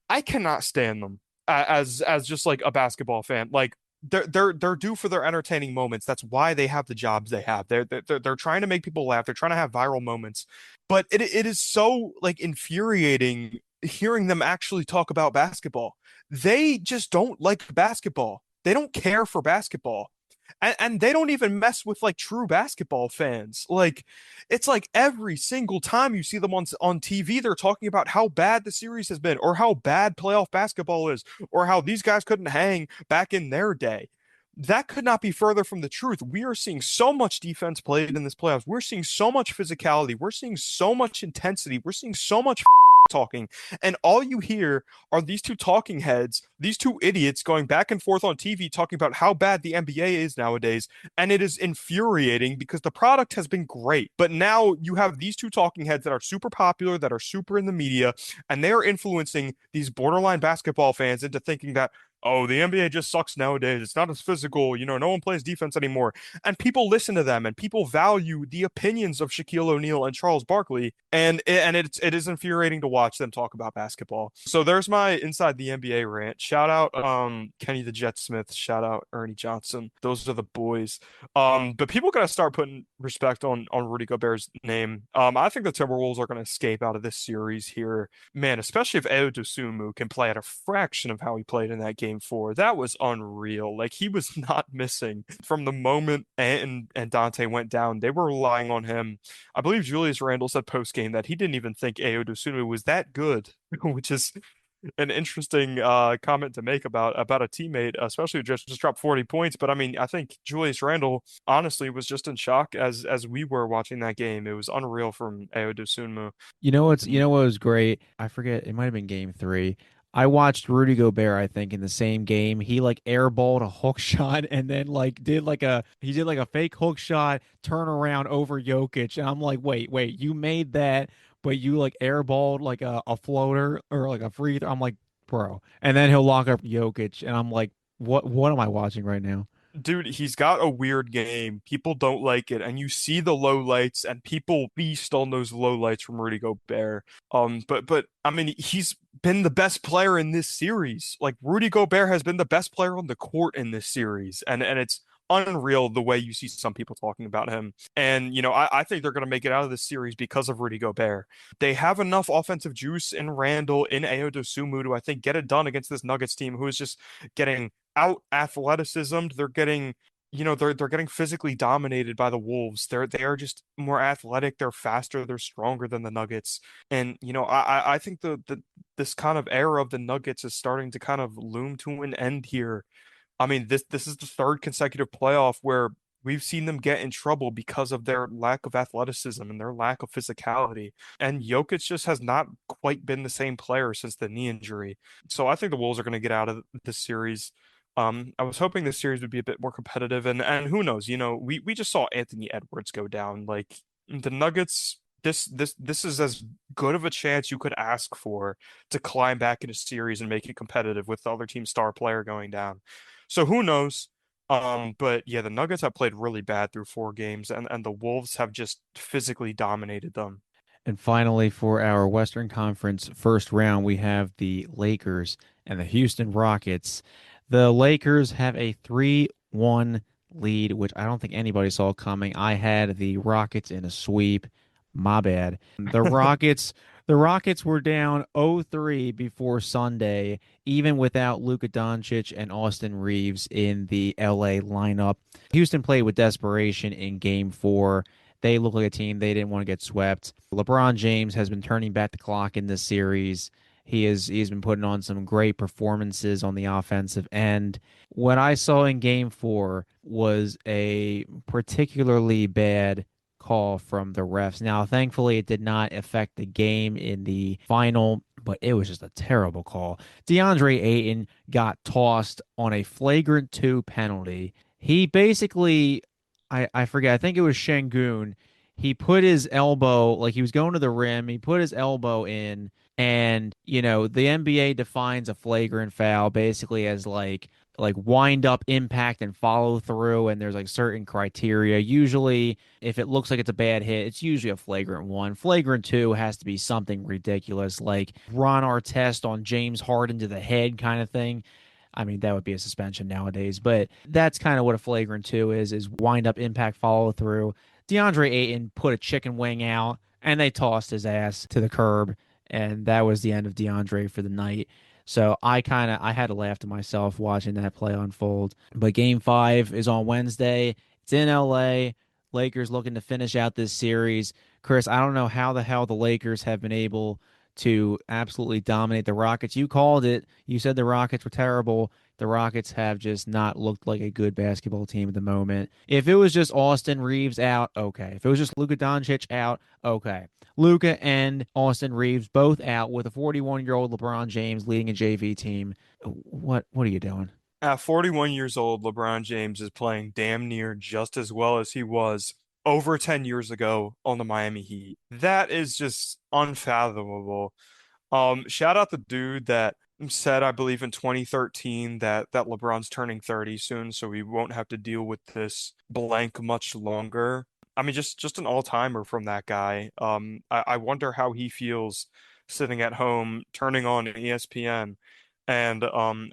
I cannot stand them as just like a basketball fan. Like they're due for their entertaining moments. That's why they have the jobs they have. They're trying to make people laugh. They're trying to have viral moments. But it is so like infuriating hearing them actually talk about basketball. They just don't like basketball. They don't care for basketball. And they don't even mess with like true basketball fans. Like it's like every single time you see them on TV, they're talking about how bad the series has been, or how bad playoff basketball is, or how these guys couldn't hang back in their day. That could not be further from the truth. We are seeing so much defense played in this playoffs. We're seeing so much physicality. We're seeing so much intensity. We're seeing so much talking. And all you hear are these two talking heads, these two idiots going back and forth on TV talking about how bad the NBA is nowadays. And it is infuriating because the product has been great. But now you have these two talking heads that are super popular, that are super in the media, and they are influencing these borderline basketball fans into thinking that, oh, the NBA just sucks nowadays. It's not as physical. No one plays defense anymore. And people listen to them and people value the opinions of Shaquille O'Neal and Charles Barkley. And it is infuriating to watch them talk about basketball. So there's my inside the NBA rant. Shout out Kenny the Jet Smith. Shout out Ernie Johnson. Those are the boys. But people gotta start putting respect on Rudy Gobert's name. I think the Timberwolves are gonna escape out of this series here. Man, especially if Ayo Dosunmu can play at a fraction of how he played in that game four. That was unreal. Like he was not missing from the moment and Donte went down. They were relying on him. I believe Julius Randle said post game that he didn't even think Ayo Dosunmu was that good, which is an interesting comment to make about a teammate, especially who just dropped 40 points. But I mean, I think Julius Randle honestly was just in shock as we were watching that game. It was unreal from Ayo Dosunmu. You know what was great? I forget, it might have been game three. I watched Rudy Gobert, I think, in the same game. He like airballed a hook shot and then like did like a fake hook shot, turn around over Jokic. And I'm like, wait, you made that, but you like airballed like a floater or like a free throw. I'm like, bro. And then he'll lock up Jokic, and I'm like, what am I watching right now? Dude, he's got a weird game. People don't like it, and you see the low lights, and people feast on those low lights from Rudy Gobert. But I mean, he's been the best player in this series. Like Rudy Gobert has been the best player on the court in this series, and it's unreal the way you see some people talking about him. And I think they're going to make it out of this series because of Rudy Gobert. They have enough offensive juice in Randall, in Ayo Dosunmu to I think get it done against this Nuggets team who is just getting out athleticism. They're getting, they're getting physically dominated by the Wolves. They are just more athletic. They're faster. They're stronger than the Nuggets. And I think the this kind of era of the Nuggets is starting to kind of loom to an end here. I mean, this is the third consecutive playoff where we've seen them get in trouble because of their lack of athleticism and their lack of physicality. And Jokic just has not quite been the same player since the knee injury. So I think the Wolves are going to get out of this series. I was hoping this series would be a bit more competitive, and who knows, we just saw Anthony Edwards go down. Like the Nuggets, this is as good of a chance you could ask for to climb back in a series and make it competitive with the other team's star player going down. So who knows? But yeah, the Nuggets have played really bad through 4 games, and the Wolves have just physically dominated them. And finally, for our Western Conference first round, we have the Lakers and the Houston Rockets. The Lakers have a 3-1 lead, which I don't think anybody saw coming. I had the Rockets in a sweep. My bad. The Rockets were down 0-3 before Sunday, even without Luka Doncic and Austin Reeves in the LA lineup. Houston played with desperation in game 4. They look like a team they didn't want to get swept. LeBron James has been turning back the clock in this series. He's been putting on some great performances on the offensive end. What I saw in game 4 was a particularly bad call from the refs. Now, thankfully, it did not affect the game in the final, but it was just a terrible call. DeAndre Ayton got tossed on a flagrant 2 penalty. He basically, I forget, I think it was Şengün. He put his elbow, like he was going to the rim, he put his elbow in, and the NBA defines a flagrant foul basically as like wind up impact and follow through, and there's like certain criteria. Usually if it looks like it's a bad hit, it's usually a flagrant 1. Flagrant 2 has to be something ridiculous, like Ron Artest on James Harden to the head kind of thing. I mean, that would be a suspension nowadays, but that's kind of what a flagrant 2 is wind up impact follow through. DeAndre Ayton put a chicken wing out and they tossed his ass to the curb, and that was the end of DeAndre for the night. So I had to laugh to myself watching that play unfold. But game 5 is on Wednesday. It's in LA. Lakers looking to finish out this series. Chris, I don't know how the hell the Lakers have been able to absolutely dominate the Rockets. You called it. You said the Rockets were terrible. The Rockets have just not looked like a good basketball team at the moment. If it was just Austin Reeves out, okay. If it was just Luka Doncic out, okay. Luka and Austin Reeves both out with a 41-year-old LeBron James leading a JV team. What are you doing? At 41 years old, LeBron James is playing damn near just as well as he was over 10 years ago on the Miami Heat. That is just unfathomable. Shout out the dude that said, I believe in 2013, that LeBron's turning 30 soon, so we won't have to deal with this blank much longer. I mean, just an all-timer from that guy. I wonder how he feels sitting at home, turning on ESPN and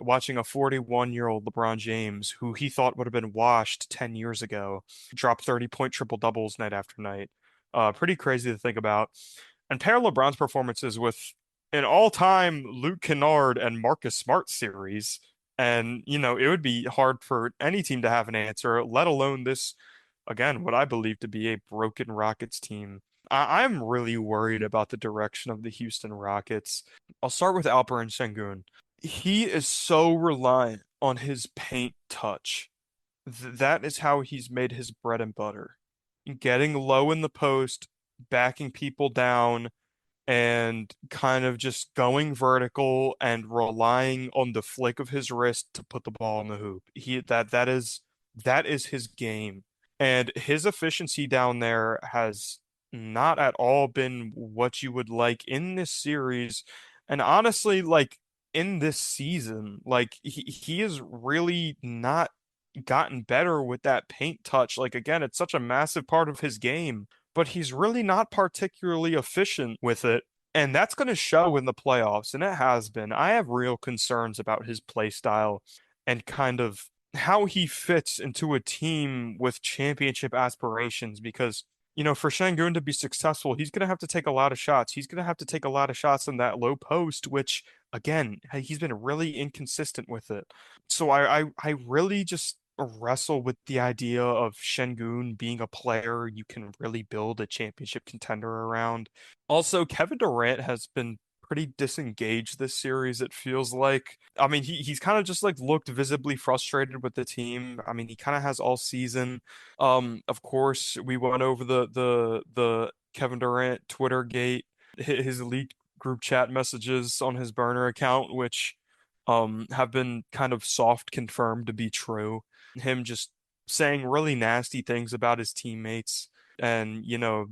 watching a 41-year-old LeBron James, who he thought would have been washed 10 years ago, drop 30-point triple doubles night after night. Pretty crazy to think about. And pair LeBron's performances with an all-time Luke Kennard and Marcus Smart series. And, it would be hard for any team to have an answer, let alone this, again, what I believe to be a broken Rockets team. I'm really worried about the direction of the Houston Rockets. I'll start with Alperen Şengün. He is so reliant on his paint touch. That is how he's made his bread and butter. Getting low in the post, backing people down, and kind of just going vertical and relying on the flick of his wrist to put the ball in the hoop. That is his game. And his efficiency down there has not at all been what you would like in this series. And honestly, like in this season, like he is really not gotten better with that paint touch. Like again, it's such a massive part of his game, but he's really not particularly efficient with it. And that's going to show in the playoffs, and it has been. I have real concerns about his play style and kind of how he fits into a team with championship aspirations because, for Şengün to be successful, he's going to have to take a lot of shots. He's going to have to take a lot of shots in that low post, which, again, he's been really inconsistent with it. So I really just wrestle with the idea of Şengün being a player you can really build a championship contender around. Also, Kevin Durant has been pretty disengaged this series, it feels like. I mean, he's kind of just like looked visibly frustrated with the team. I mean, he kind of has all season. Of course, we went over the Kevin Durant Twitter gate, his leaked group chat messages on his burner account, which have been kind of soft confirmed to be true. Him just saying really nasty things about his teammates. And,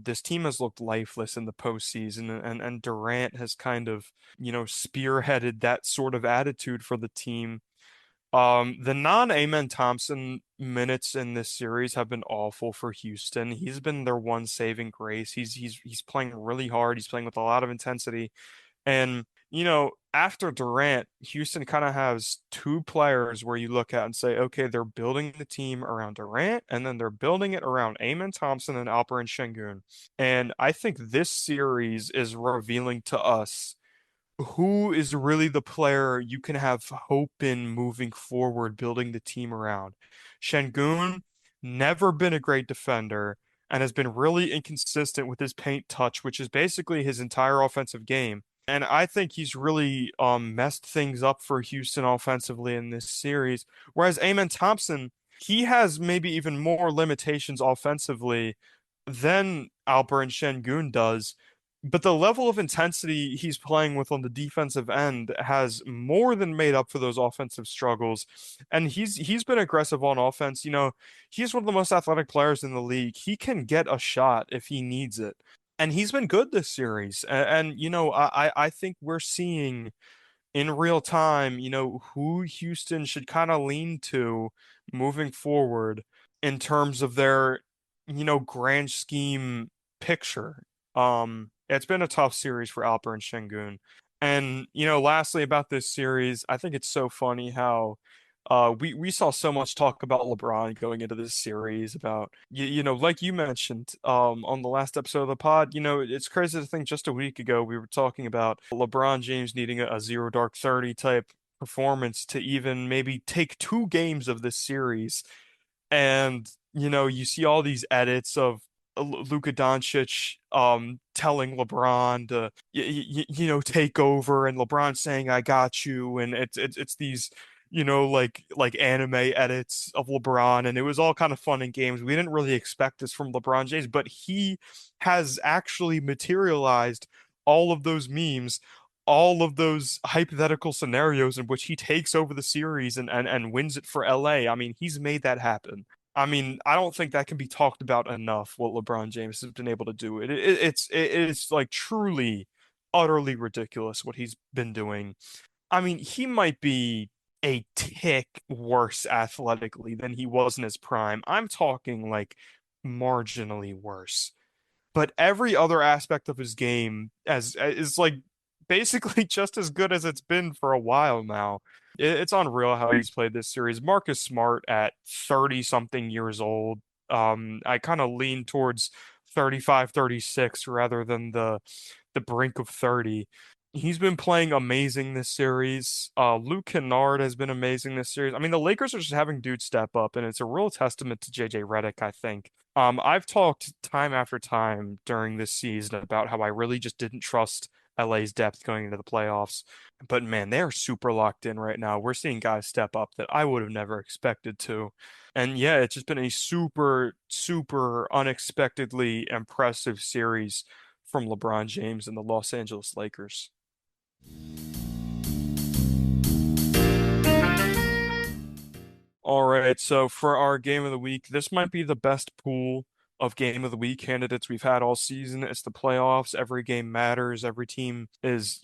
this team has looked lifeless in the postseason, and Durant has kind of, spearheaded that sort of attitude for the team. The non-Amen Thompson minutes in this series have been awful for Houston. He's been their one saving grace. He's playing really hard. He's playing with a lot of intensity. And after Durant, Houston kind of has two players where you look at and say, okay, they're building the team around Durant, and then they're building it around Amen Thompson and Alperen Şengün. And I think this series is revealing to us who is really the player you can have hope in moving forward, building the team around. Şengün, never been a great defender and has been really inconsistent with his paint touch, which is basically his entire offensive game. And I think he's really messed things up for Houston offensively in this series. Whereas Amen Thompson, he has maybe even more limitations offensively than Alperen Şengün does. But the level of intensity he's playing with on the defensive end has more than made up for those offensive struggles. And he's been aggressive on offense. He's one of the most athletic players in the league. He can get a shot if he needs it. And he's been good this series. I think we're seeing in real time, who Houston should kind of lean to moving forward in terms of their, grand scheme picture. It's been a tough series for Alper and Şengün. And, lastly about this series, I think it's so funny how we saw so much talk about LeBron going into this series about like you mentioned on the last episode of the pod, it's crazy to think just a week ago we were talking about LeBron James needing a zero dark 30 type performance to even maybe take two games of this series. And you see all these edits of Luka Doncic telling LeBron to take over, and LeBron saying I got you, and it's these like anime edits of LeBron, and it was all kind of fun and games. We didn't really expect this from LeBron James, but he has actually materialized all of those memes, all of those hypothetical scenarios in which he takes over the series and wins it for LA. I mean, he's made that happen. I mean, I don't think that can be talked about enough, what LeBron James has been able to do. It's like truly, utterly ridiculous what he's been doing. I mean, he might be a tick worse athletically than he was in his prime. I'm talking like marginally worse. But every other aspect of his game as is like basically just as good as it's been for a while now. It's unreal how he's played this series. Marcus Smart at 30 something years old. I kind of lean towards 35, 36 rather than the brink of 30. He's been playing amazing this series. Luke Kennard has been amazing this series. I mean, the Lakers are just having dudes step up, and it's a real testament to JJ Redick, I think. I've talked time after time during this season about how I really just didn't trust LA's depth going into the playoffs. But man, they're super locked in right now. We're seeing guys step up that I would have never expected to. And yeah, it's just been a super, super unexpectedly impressive series from LeBron James and the Los Angeles Lakers. All right, so for our game of the week, this might be the best pool of game of the week candidates we've had all season. It's the playoffs. Every game matters. Every team is,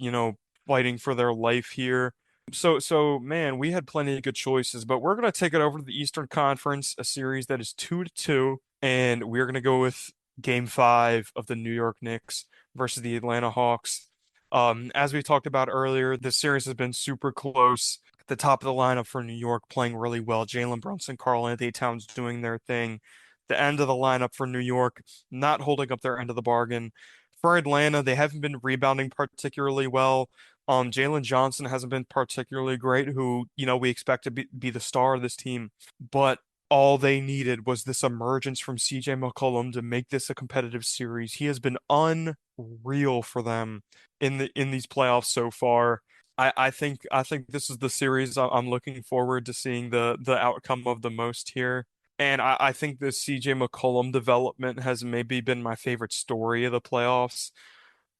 fighting for their life here. So man, we had plenty of good choices, but we're gonna take it over to the Eastern Conference, a series that is 2-2, and we're gonna go with Game 5 of the New York Knicks versus the Atlanta Hawks. As we talked about earlier, this series has been super close. The top of the lineup for New York playing really well. Jalen Brunson, Karl Anthony Towns doing their thing. The end of the lineup for New York not holding up their end of the bargain. For Atlanta, they haven't been rebounding particularly well. Jalen Johnson hasn't been particularly great, who, we expect to be the star of this team. But all they needed was this emergence from CJ McCollum to make this a competitive series. He has been unreal for them in these playoffs so far. I think this is the series I'm looking forward to seeing the outcome of the most here. And I think this CJ McCollum development has maybe been my favorite story of the playoffs.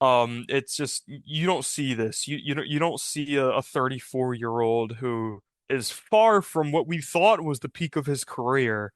It's just you don't see this. You don't see a 34-year-old who is far from what we thought was the peak of his career.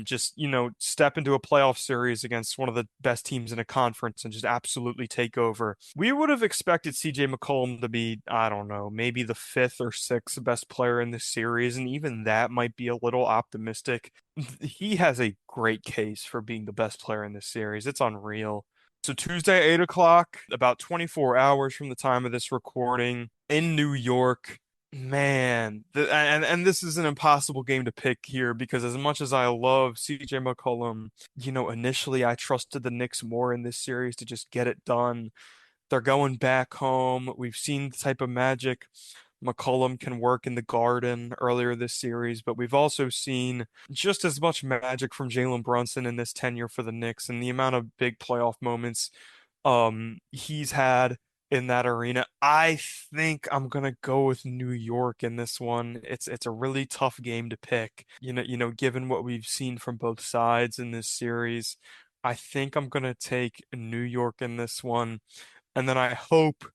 Just step into a playoff series against one of the best teams in a conference and just absolutely take over. We would have expected CJ McCollum to be, I don't know, maybe the fifth or sixth best player in this series, and even that might be a little optimistic. He has a great case for being the best player in this series. It's unreal. So Tuesday, 8 o'clock, about 24 hours from the time of this recording in New York. Man, and this is an impossible game to pick here because as much as I love CJ McCollum, initially I trusted the Knicks more in this series to just get it done. They're going back home. We've seen the type of magic McCollum can work in the Garden earlier this series, but we've also seen just as much magic from Jalen Brunson in this tenure for the Knicks and the amount of big playoff moments he's had in that arena. I think I'm gonna go with New York in this one. It's a really tough game to pick. Given what we've seen from both sides in this series, I think I'm gonna take New York in this one. And then I hope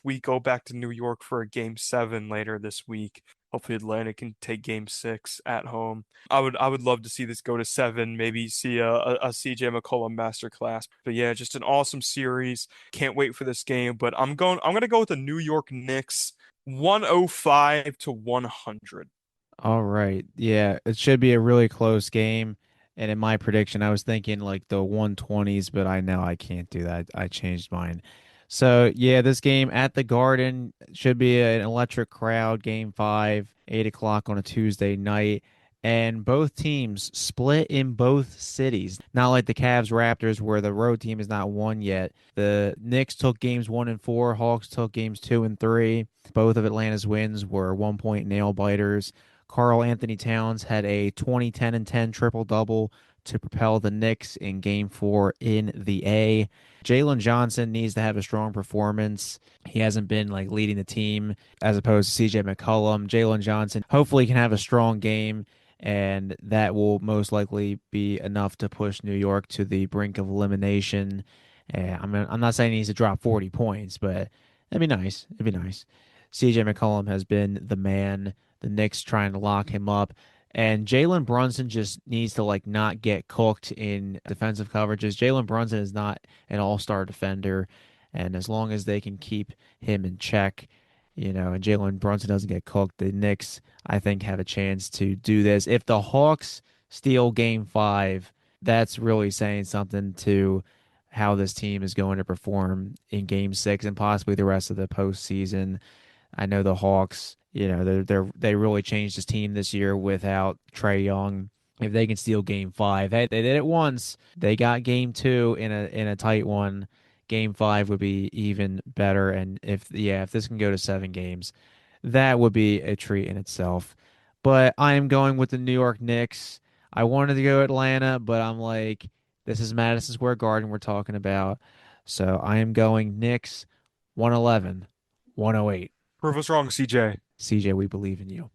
we go back to New York for a game 7 later this week. Hopefully Atlanta can take game 6 at home. I would love to see this go to 7, maybe see a CJ McCollum masterclass. But yeah, just an awesome series. Can't wait for this game. But I'm gonna go with the New York Knicks 105 to 100. All right. Yeah, it should be a really close game. And in my prediction, I was thinking like the 120s, but I know I can't do that. I changed mine. So, yeah, this game at the Garden should be an electric crowd, game 5, 8 o'clock on a Tuesday night. And both teams split in both cities. Not like the Cavs Raptors, where the road team is not won yet. The Knicks took games 1 and 4, Hawks took games 2 and 3. Both of Atlanta's wins were 1 point nail biters. Carl Anthony Towns had a 20, 10, and 10 triple double to propel the Knicks in game 4 in the A. Jalen Johnson needs to have a strong performance. He hasn't been like leading the team as opposed to CJ McCollum. Jalen Johnson hopefully can have a strong game, and that will most likely be enough to push New York to the brink of elimination. I'm not saying he needs to drop 40 points, but that'd be nice. It'd be nice. CJ McCollum has been the man. The Knicks trying to lock him up. And Jalen Brunson just needs to like not get cooked in defensive coverages. Jalen Brunson is not an all-star defender, and as long as they can keep him in check, and Jalen Brunson doesn't get cooked, the Knicks I think have a chance to do this. If the Hawks steal Game 5, that's really saying something to how this team is going to perform in Game 6 and possibly the rest of the postseason. I know the Hawks, they really changed his team this year without Trae Young. If they can steal game 5, they did it once. They got game 2 in a tight one. Game 5 would be even better. And if this can go to 7 games, that would be a treat in itself. But I am going with the New York Knicks. I wanted to go Atlanta, but I'm like, this is Madison Square Garden we're talking about. So I am going Knicks 111, 108. Prove us wrong, CJ. CJ, we believe in you.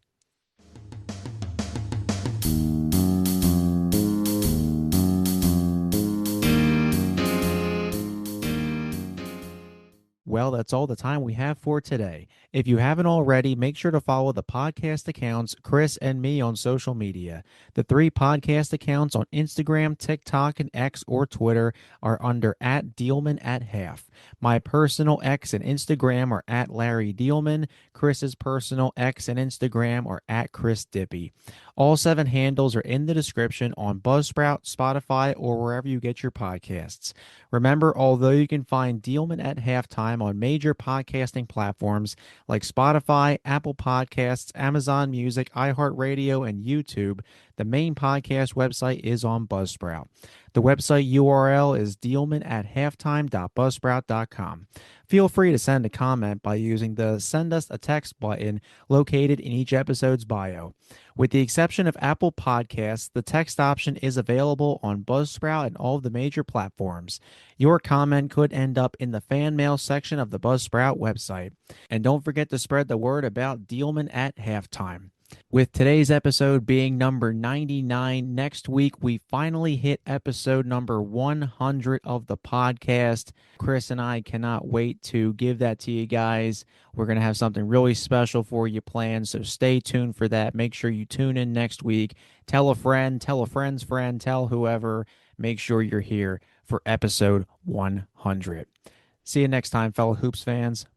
Well, that's all the time we have for today. If you haven't already, make sure to follow the podcast accounts, Chris and me, on social media. The 3 podcast accounts on Instagram, TikTok, and X or Twitter are under @Diehlman@half. My personal X and Instagram are @Larry Diehlman. Chris's personal X and Instagram are @ChrisDippy. All 7 handles are in the description on Buzzsprout, Spotify, or wherever you get your podcasts. Remember, although you can find Diehlman at Halftime on major podcasting platforms like Spotify, Apple Podcasts, Amazon Music, iHeartRadio, and YouTube, the main podcast website is on Buzzsprout. The website URL is Diehlman@halftime.buzzsprout.com. Feel free to send a comment by using the Send Us a Text button located in each episode's bio. With the exception of Apple Podcasts, the text option is available on Buzzsprout and all of the major platforms. Your comment could end up in the fan mail section of the Buzzsprout website. And don't forget to spread the word about Diehlman at Halftime. With today's episode being number 99, next week we finally hit episode number 100 of the podcast. Chris and I cannot wait to give that to you guys. We're going to have something really special for you planned, so stay tuned for that. Make sure you tune in next week. Tell a friend, tell a friend's friend, tell whoever. Make sure you're here for episode 100. See you next time, fellow Hoops fans.